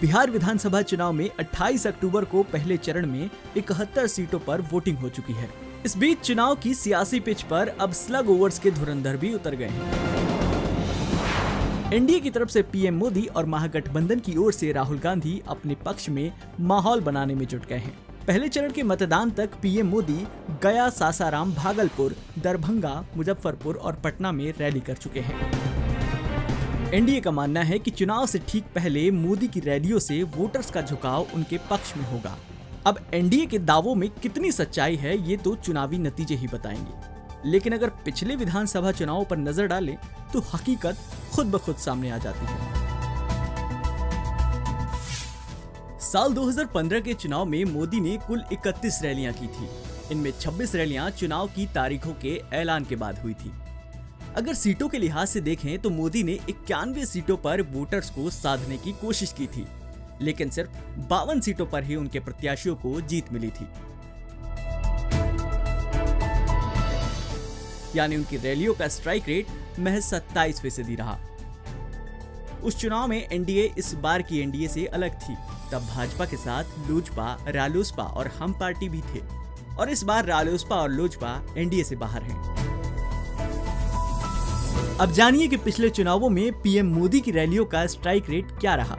बिहार विधानसभा चुनाव में 28 अक्टूबर को पहले चरण में 71 सीटों पर वोटिंग हो चुकी है। इस बीच चुनाव की सियासी पिच पर अब स्लग ओवर्स के धुरंधर भी उतर गए हैं। एनडीए की तरफ से पीएम मोदी और महागठबंधन की ओर से राहुल गांधी अपने पक्ष में माहौल बनाने में जुट गए हैं। पहले चरण के मतदान तक पीएम मोदी गया, सासाराम, भागलपुर, दरभंगा, मुजफ्फरपुर और पटना में रैली कर चुके हैं। एनडीए का मानना है कि चुनाव से ठीक पहले मोदी की रैलियों से वोटर्स का झुकाव उनके पक्ष में होगा। अब एनडीए के दावों में कितनी सच्चाई है ये तो चुनावी नतीजे ही बताएंगे, लेकिन अगर पिछले विधानसभा चुनावों पर नजर डालें तो हकीकत खुद ब खुद सामने आ जाती है। साल 2015 के चुनाव में मोदी ने कुल 31 रैलियां की थी। इनमें 26 रैलियां चुनाव की तारीखों के ऐलान के बाद हुई थी। अगर सीटों के लिहाज से देखें तो मोदी ने 91 सीटों पर वोटर्स को साधने की कोशिश की थी, लेकिन सिर्फ 52 सीटों पर ही उनके प्रत्याशियों को जीत मिली थी। यानी उनकी रैलियों का स्ट्राइक रेट महज 27% रहा। उस चुनाव में एनडीए इस बार की एनडीए से अलग थी। तब भाजपा के साथ लोजपा, रालोसपा और हम पार्टी भी थे, और इस बार रालोसपा और लोजपा एनडीए से बाहर हैं। अब जानिए कि पिछले चुनावों में पीएम मोदी की रैलियों का स्ट्राइक रेट क्या रहा।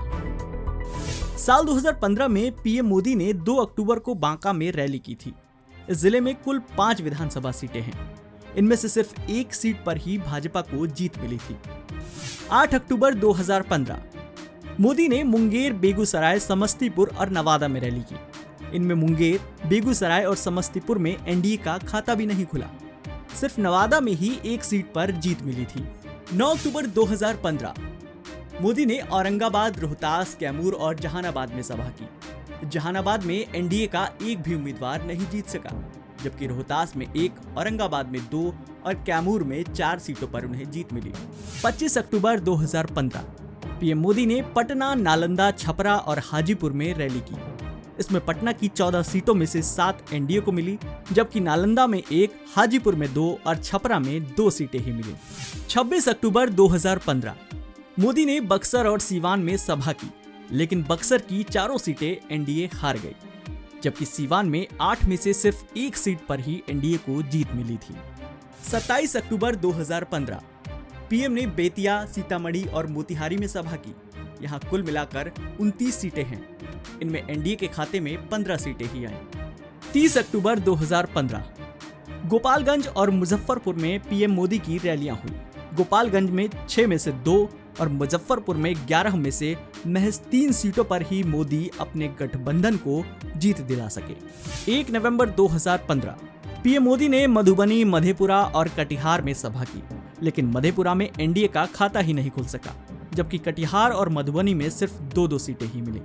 साल 2015 में पीएम मोदी ने 2 अक्टूबर को बांका में रैली की थी। इस जिले में कुल 5 विधानसभा सीटें हैं। इनमें से सिर्फ एक सीट पर ही भाजपा को जीत मिली थी। 8 अक्टूबर 2015 मोदी ने मुंगेर, बेगूसराय, समस्तीपुर और नवादा में रैली की। इनमें मुंगेर, बेगूसराय और समस्तीपुर में एनडीए का खाता भी नहीं खुला। सिर्फ नवादा में ही एक सीट पर जीत मिली थी। 9 अक्टूबर 2015 मोदी ने औरंगाबाद, रोहतास, कैमूर और जहानाबाद में सभा की। जहानाबाद में एनडीए का एक भी उम्मीदवार नहीं जीत सका, जबकि रोहतास में 1, औरंगाबाद में 2 और कैमूर में 4 सीटों पर उन्हें जीत मिली। 25 अक्टूबर 2015 पीएम मोदी ने पटना, नालंदा, छपरा और हाजीपुर में रैली की। इसमें पटना की 14 सीटों में से 7 एनडीए को मिली, जबकि नालंदा में 1, हाजीपुर में 2 और छपरा में 2 सीटें ही मिली। 26 अक्टूबर 2015 मोदी ने बक्सर और सीवान में सभा की, लेकिन बक्सर की 4 सीटें एनडीए हार गई, जबकि सीवान में 8 में से सिर्फ 1 सीट पर ही एनडीए को जीत मिली थी। 27 अक्टूबर 2015 पीएम ने बेतिया, सीतामढ़ी और मोतिहारी में सभा की। यहाँ कुल मिलाकर 29 सीटें हैं। इनमें एनडीए के खाते में 15 सीटें ही आईं। 30 अक्टूबर 2015 गोपालगंज और मुजफ्फरपुर में पीएम मोदी की रैलियां हुई। गोपालगंज में 6 में से 2 और मुजफ्फरपुर में 11 में से महज 3 सीटों पर ही मोदी अपने गठबंधन को जीत दिला सके। 1 नवंबर 2015 पीएम मोदी ने मधुबनी, मधेपुरा और कटिहार में सभा की, लेकिन मधेपुरा में एनडीए का खाता ही नहीं खुल सका, जबकि कटिहार और मधुबनी में सिर्फ 2 सीटें ही मिली।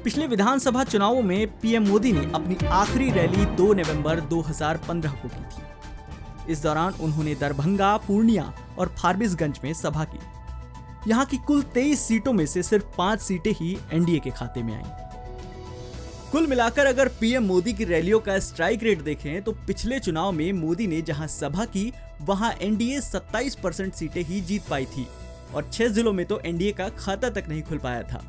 पिछले विधानसभा चुनावों में पीएम मोदी ने अपनी आखिरी रैली 2 नवंबर 2015 को की थी। इस दौरान उन्होंने दरभंगा, पूर्णिया और फारबिसगंज में सभा की। यहाँ की कुल 23 सीटों में से सिर्फ 5 सीटें ही एनडीए के खाते में आईं। कुल मिलाकर अगर पीएम मोदी की रैलियों का स्ट्राइक रेट देखें तो पिछले चुनाव में मोदी ने जहां सभा की वहां एनडीए 27% सीटें ही जीत पाई थी, और 6 जिलों में तो एनडीए का खाता तक नहीं खुल पाया था।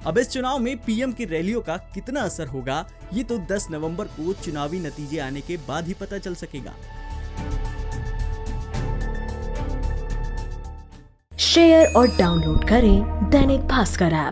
अब इस चुनाव में पीएम की रैलियों का कितना असर होगा ये तो 10 नवंबर को चुनावी नतीजे आने के बाद ही पता चल सकेगा। शेयर और डाउनलोड करें दैनिक भास्कर ऐप।